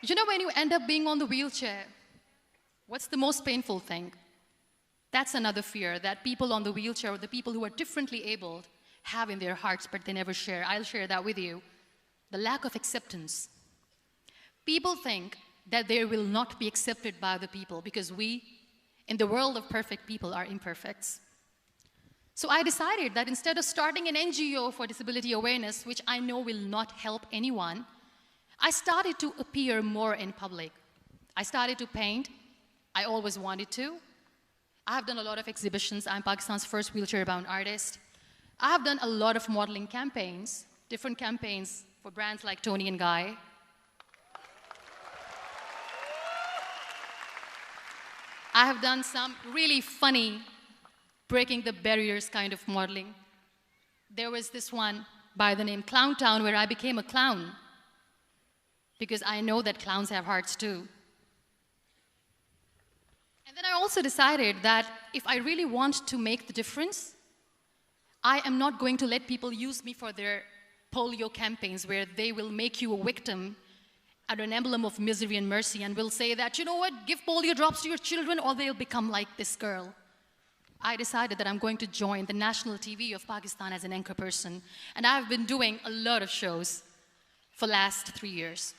You know, when you end up being on the wheelchair, what's the most painful thing? That's another fear that people on the wheelchair or the people who are differently abled have in their hearts, but they never share. I'll share that with you. The lack of acceptance. People think that they will not be accepted by the people because we, in the world of perfect people, are imperfects. So I decided that instead of starting an NGO for disability awareness, which I know will not help anyone, I started to appear more in public. I started to paint. I always wanted to. I have done a lot of exhibitions. I'm Pakistan's first wheelchair-bound artist. I have done a lot of modeling campaigns, different campaigns for brands like Tony and Guy. I have done some really funny, breaking the barriers kind of modeling. There was this one by the name Clown Town where I became a clown because I know that clowns have hearts too. And then I also decided that if I really want to make the difference, I am not going to let people use me for their polio campaigns where they will make you a victim and an emblem of misery and mercy and will say that, you know what, give polio drops to your children or they'll become like this girl. I decided that I'm going to join the national TV of Pakistan as an anchor person. And I've been doing a lot of shows for the last 3 years.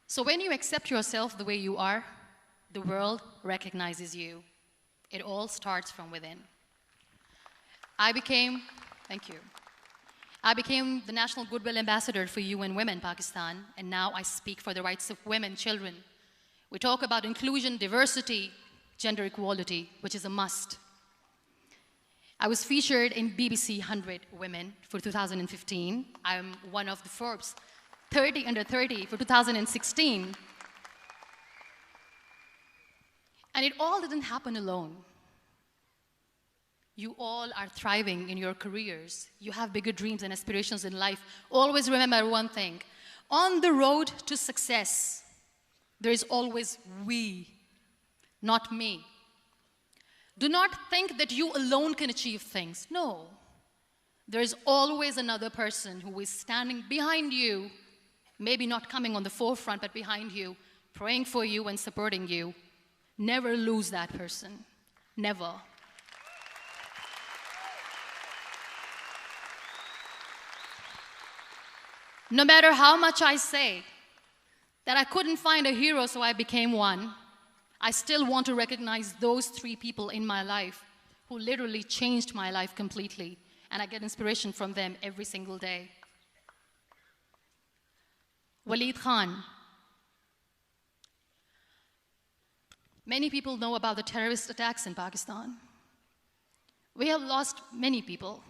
So when you accept yourself the way you are, the world recognizes you. It all starts from within. Thank you. I became the National Goodwill Ambassador for UN Women Pakistan, and now I speak for the rights of women, children. We talk about inclusion, diversity, gender equality, which is a must. I was featured in BBC 100 Women for 2015. I'm one of the Forbes 30 under 30 for 2016. And it all didn't happen alone. You all are thriving in your careers. You have bigger dreams and aspirations in life. Always remember one thing. On the road to success, there is always we, not me. Do not think that you alone can achieve things. No. There is always another person who is standing behind you, maybe not coming on the forefront, but behind you, praying for you and supporting you. Never lose that person. Never. No matter how much I say that I couldn't find a hero, so I became one, I still want to recognize those 3 people in my life who literally changed my life completely, and I get inspiration from them every single day. Waleed Khan. Many people know about the terrorist attacks in Pakistan. We have lost many people.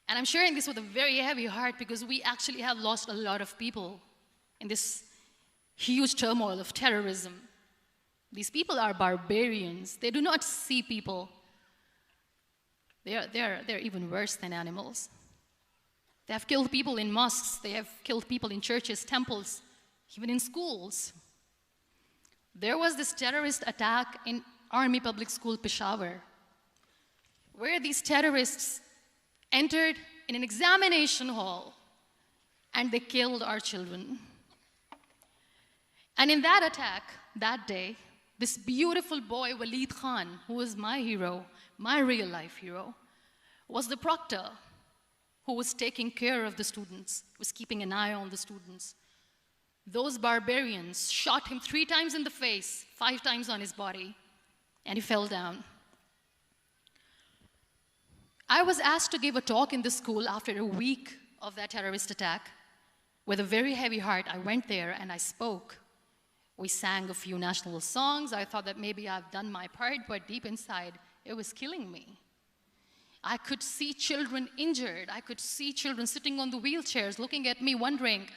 And I'm sharing this with a very heavy heart because we actually have lost a lot of people in this huge turmoil of terrorism. These people are barbarians. They do not see people. They're even worse than animals. They have killed people in mosques. They have killed people in churches, temples, even in schools. There was this terrorist attack in Army Public School, Peshawar, where these terrorists entered in an examination hall and they killed our children. And in that attack, that day, this beautiful boy, Waleed Khan, who was my hero, my real life hero, was the proctor who was taking care of the students, was keeping an eye on the students. Those barbarians shot him 3 times in the face, 5 times on his body, and he fell down. I was asked to give a talk in the school after a week of that terrorist attack. With a very heavy heart, I went there and I spoke. We sang a few national songs. I thought that maybe I've done my part, but deep inside, it was killing me. I could see children injured. I could see children sitting on the wheelchairs, looking at me, wondering,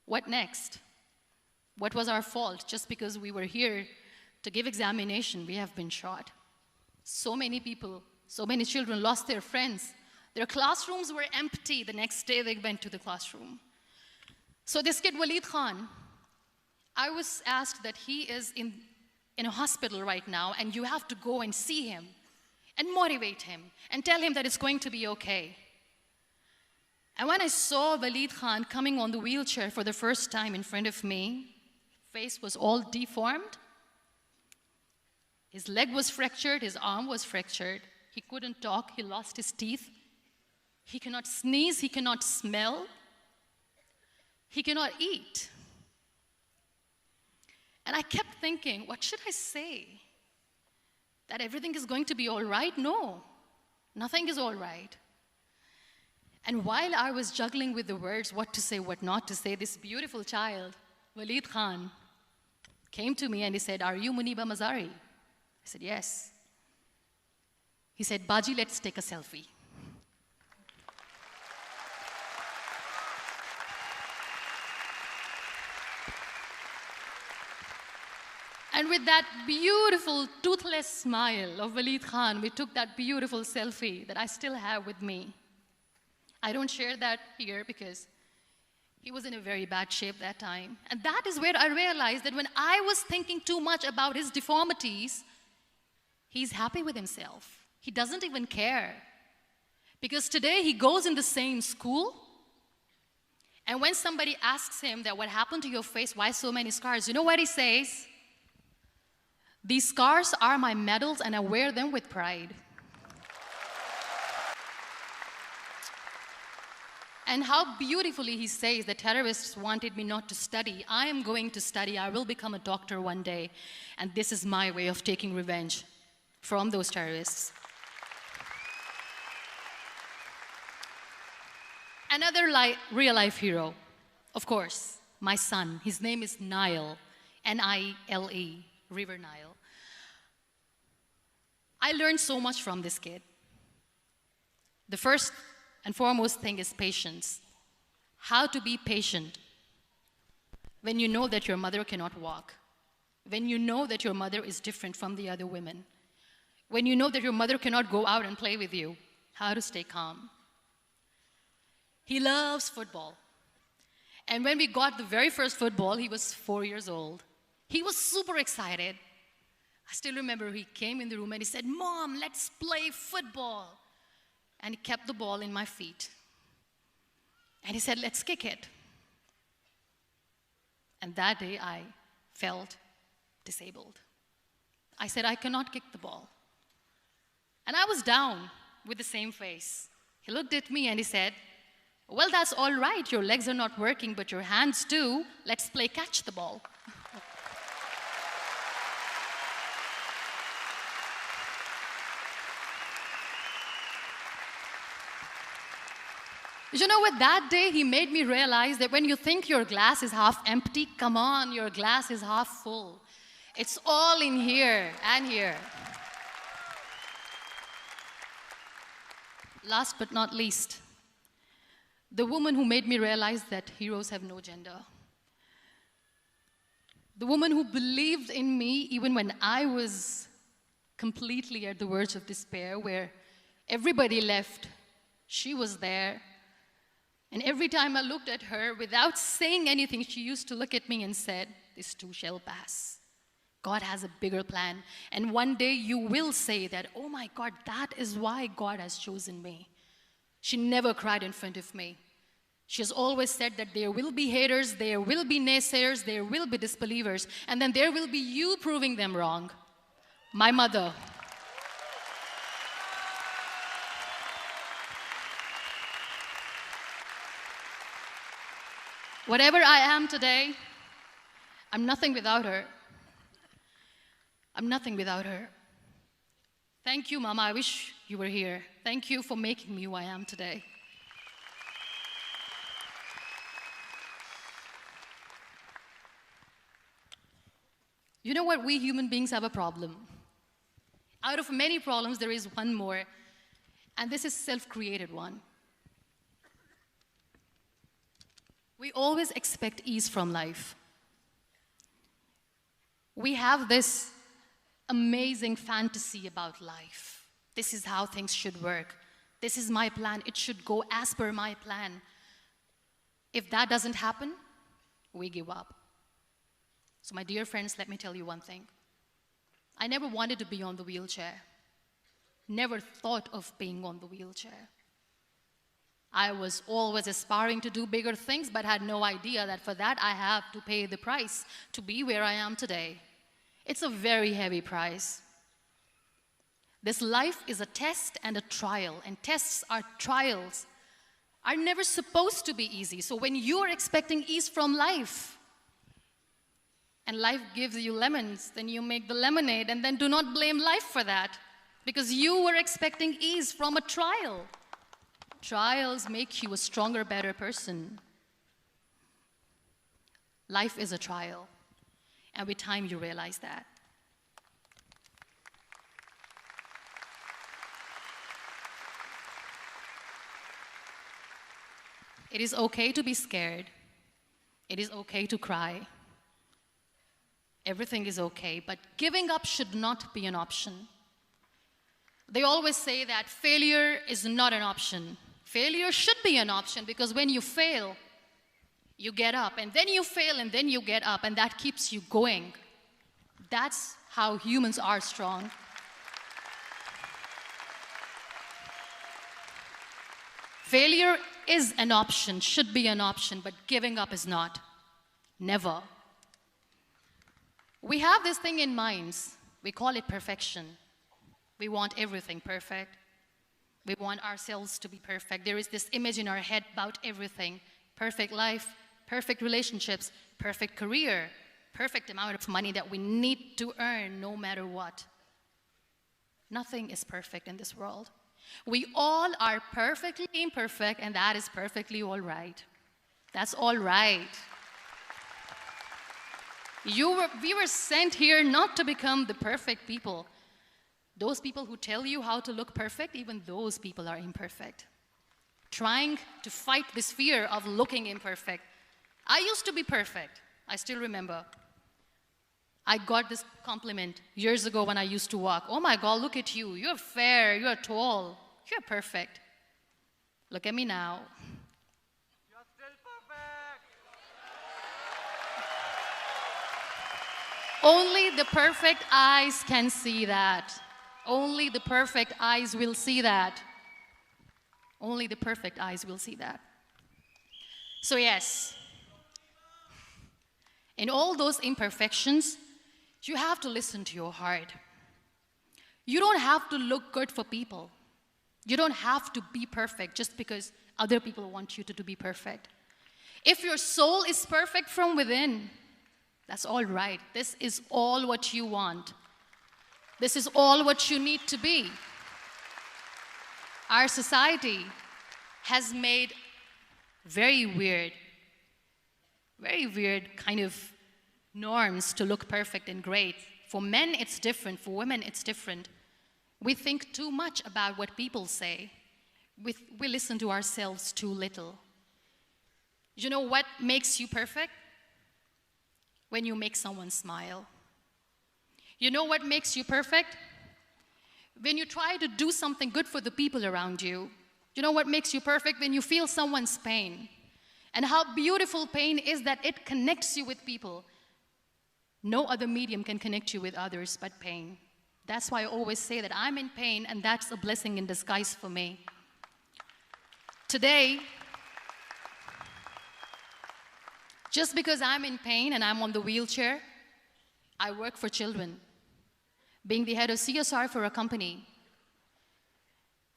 what next? What was our fault? Just because we were here to give examination, we have been shot. So many people, so many children lost their friends. Their classrooms were empty. The next day they went to the classroom. So this kid, Waleed Khan, I was asked that he is in a hospital right now and you have to go and see him. and motivate him and tell him that it's going to be okay. And when I saw Walid Khan coming on the wheelchair for the first time in front of me, face was all deformed. His leg was fractured, his arm was fractured. He couldn't talk, he lost his teeth. He cannot sneeze, he cannot smell. He cannot eat. And I kept thinking, what should I say? That everything is going to be all right? No, nothing is all right. And while I was juggling with the words, what to say, what not to say, this beautiful child, Walid Khan, came to me and he said, "Are you Muniba Mazari?" I said, "Yes." He said, "Baji, let's take a selfie." And with that beautiful, toothless smile of Walid Khan, we took that beautiful selfie that I still have with me. I don't share that here because he was in a very bad shape that time. And that is where I realized that when I was thinking too much about his deformities, he's happy with himself. He doesn't even care. Because today he goes in the same school, and when somebody asks him that what happened to your face, why so many scars, you know what he says? "These scars are my medals and I wear them with pride." And how beautifully he says, "The terrorists wanted me not to study. I am going to study. I will become a doctor one day. And this is my way of taking revenge from those terrorists." Another real-life hero, of course, my son. His name is Nile, N-I-L-E, River Nile. I learned so much from this kid. The first and foremost thing is patience. How to be patient when you know that your mother cannot walk, when you know that your mother is different from the other women, when you know that your mother cannot go out and play with you, how to stay calm. He loves football. And when we got the very first football, he was 4 years old. He was super excited. I still remember he came in the room and he said, "Mom, let's play football." And he kept the ball in my feet. And he said, "Let's kick it." And that day I felt disabled. I said, "I cannot kick the ball." And I was down with the same face. He looked at me and he said, "Well, that's all right. Your legs are not working, but your hands do. Let's play catch the ball." You know what? That day he made me realize that when you think your glass is half empty, come on, your glass is half full. It's all in here and here. Last but not least, the woman who made me realize that heroes have no gender. The woman who believed in me even when I was completely at the verge of despair, where everybody left, she was there. And every time I looked at her, without saying anything, she used to look at me and said, "This too shall pass. God has a bigger plan. And one day you will say that, oh my God, that is why God has chosen me." She never cried in front of me. She has always said that there will be haters, there will be naysayers, there will be disbelievers, and then there will be you proving them wrong. My mother. Whatever I am today, I'm nothing without her. I'm nothing without her. Thank you, Mama. I wish you were here. Thank you for making me who I am today. You know what? We human beings have a problem. Out of many problems, there is one more, and this is a self-created one. We always expect ease from life. We have this amazing fantasy about life. This is how things should work. This is my plan. It should go as per my plan. If that doesn't happen, we give up. So my dear friends, let me tell you one thing. I never wanted to be on the wheelchair. never thought of being on the wheelchair. I was always aspiring to do bigger things, but had no idea that for that I have to pay the price to be where I am today. It's a very heavy price. This life is a test and a trial, and tests are trials are never supposed to be easy. So when you are expecting ease from life, and life gives you lemons, then you make the lemonade, and then do not blame life for that, because you were expecting ease from a trial. Trials make you a stronger, better person. Life is a trial, and with time you realize that. It is okay to be scared. It is okay to cry. Everything is okay, but giving up should not be an option. They always say that failure is not an option. Failure should be an option, because when you fail, you get up, and then you fail, and then you get up, and that keeps you going. That's how humans are strong. Failure is an option, should be an option, but giving up is not. Never. We have this thing in minds. We call it perfection. We want everything perfect. We want ourselves to be perfect. There is this image in our head about everything. Perfect life, perfect relationships, perfect career, perfect amount of money that we need to earn no matter what. Nothing is perfect in this world. We all are perfectly imperfect, and that is perfectly all right. That's all right. We were sent here not to become the perfect people. Those people who tell you how to look perfect, even those people are imperfect. Trying to fight this fear of looking imperfect. I used to be perfect. I still remember. I got this compliment years ago when I used to walk. Oh my God, look at you. You're fair, you're tall, you're perfect. Look at me now. You're still perfect. Only the perfect eyes can see that. Only the perfect eyes will see that. Only the perfect eyes will see that. So yes, in all those imperfections, you have to listen to your heart. You don't have to look good for people. You don't have to be perfect just because other people want you to be perfect. If your soul is perfect from within, that's all right. This is all what you want. This is all what you need to be. Our society has made very weird kind of norms to look perfect and great. For men, it's different. For women, it's different. We think too much about what people say. We listen to ourselves too little. You know what makes you perfect? When you make someone smile. You know what makes you perfect? When you try to do something good for the people around you. You know what makes you perfect? When you feel someone's pain. And how beautiful pain is that it connects you with people. No other medium can connect you with others but pain. That's why I always say that I'm in pain, and that's a blessing in disguise for me. Today, just because I'm in pain and I'm on the wheelchair, I work for children. Being the head of CSR for a company,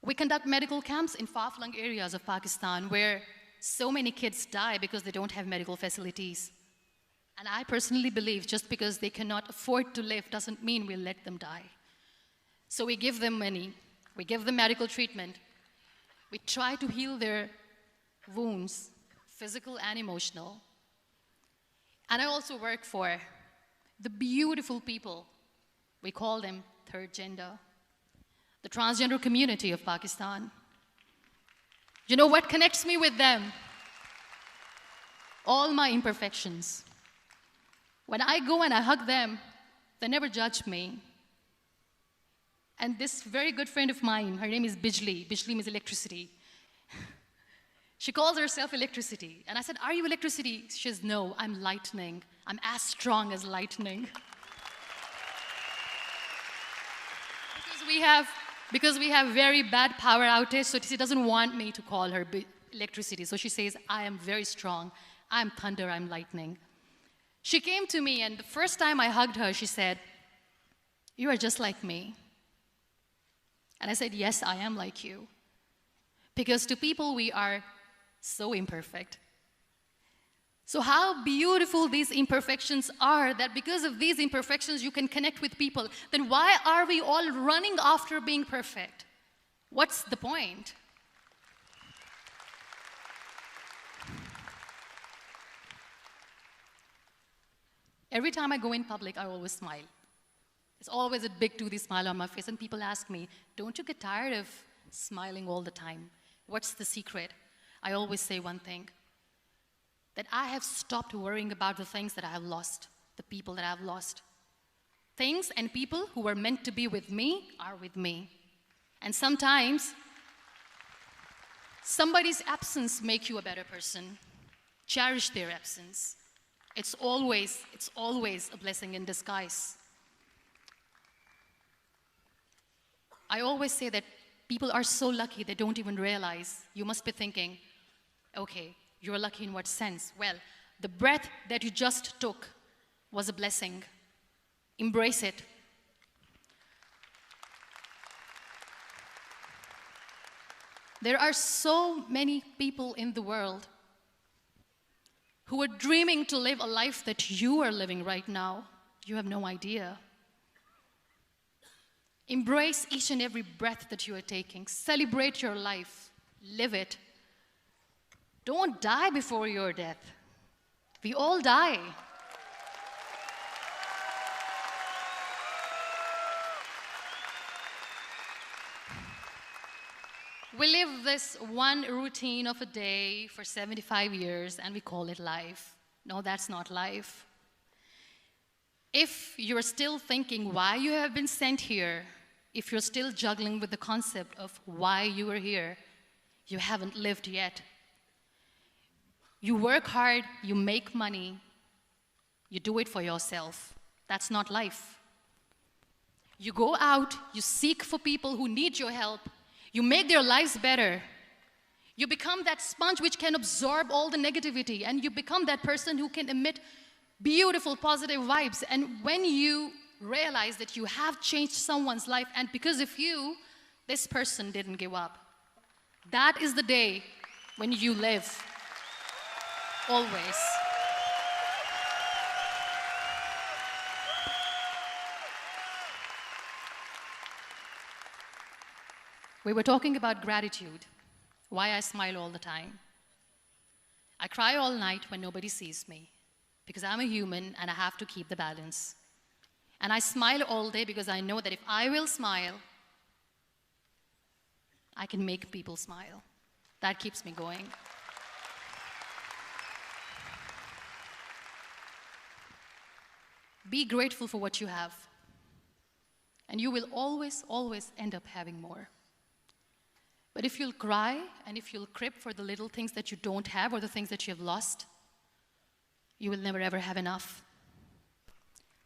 we conduct medical camps in far-flung areas of Pakistan where so many kids die because they don't have medical facilities. And I personally believe just because they cannot afford to live doesn't mean we'll let them die. So we give them money, we give them medical treatment, we try to heal their wounds, physical and emotional. And I also work for the beautiful people, we call them third gender, the transgender community of Pakistan. You know what connects me with them? All my imperfections. When I go and I hug them, they never judge me. And this very good friend of mine, her name is Bijli. Bijli means electricity. She calls herself electricity. And I said, are you electricity? She says, no, I'm lightning. I'm as strong as lightning. Because we have Because we have very bad power outage, so she doesn't want me to call her electricity. So she says, I am very strong. I'm thunder, I'm lightning. She came to me, and the first time I hugged her, she said, you are just like me. And I said, yes, I am like you. Because to people, we are so imperfect. So how beautiful these imperfections are, that because of these imperfections, you can connect with people. Then why are we all running after being perfect? What's the point? Every time I go in public, I always smile. It's always a big toothy smile on my face, and people ask me, don't you get tired of smiling all the time? What's the secret? I always say one thing, that I have stopped worrying about the things that I have lost, the people that I have lost. Things and people who were meant to be with me are with me. And sometimes, somebody's absence makes you a better person. Cherish their absence. It's always a blessing in disguise. I always say that people are so lucky they don't even realize. You must be thinking, okay, you're lucky in what sense? Well, the breath that you just took was a blessing. Embrace it. There are so many people in the world who are dreaming to live a life that you are living right now. You have no idea. Embrace each and every breath that you are taking. Celebrate your life. Live it. Don't die before your death. We all die. We live this one routine of a day for 75 years and we call it life. No, that's not life. If you're still thinking why you have been sent here, if you're still juggling with the concept of why you are here, you haven't lived yet. You work hard, you make money, you do it for yourself. That's not life. You go out, you seek for people who need your help, you make their lives better. You become that sponge which can absorb all the negativity, and you become that person who can emit beautiful, positive vibes. And when you realize that you have changed someone's life, and because of you, this person didn't give up, that is the day when you live. Always. We were talking about gratitude, why I smile all the time. I cry all night when nobody sees me, because I'm a human and I have to keep the balance. And I smile all day because I know that if I will smile, I can make people smile. That keeps me going. Be grateful for what you have, and you will always, always end up having more. But if you'll cry and if you'll crib for the little things that you don't have or the things that you have lost, you will never ever have enough.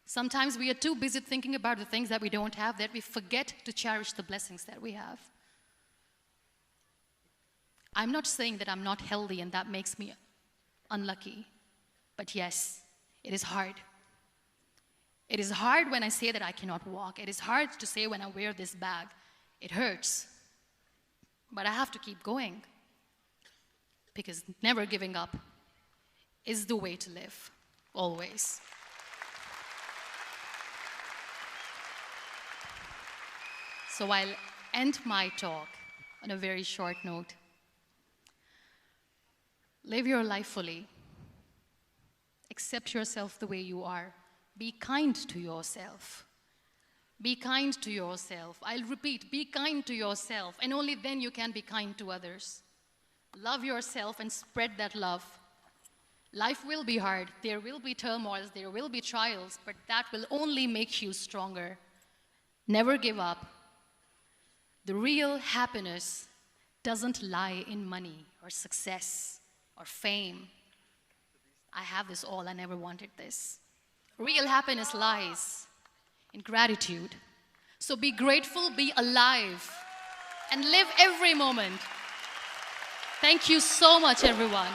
Sometimes we are too busy thinking about the things that we don't have that we forget to cherish the blessings that we have. I'm not saying that I'm not healthy and that makes me unlucky, but yes, it is hard. It is hard when I say that I cannot walk. It is hard to say when I wear this bag. It hurts. But I have to keep going, because never giving up is the way to live, always. So I'll end my talk on a very short note. Live your life fully. Accept yourself the way you are. Be kind to yourself. Be kind to yourself. I'll repeat, be kind to yourself, and only then you can be kind to others. Love yourself and spread that love. Life will be hard. There will be turmoils, there will be trials, but that will only make you stronger. Never give up. The real happiness doesn't lie in money or success or fame. I have this all, I never wanted this. Real happiness lies in gratitude. So be grateful, be alive. and live every moment. Thank you so much, everyone.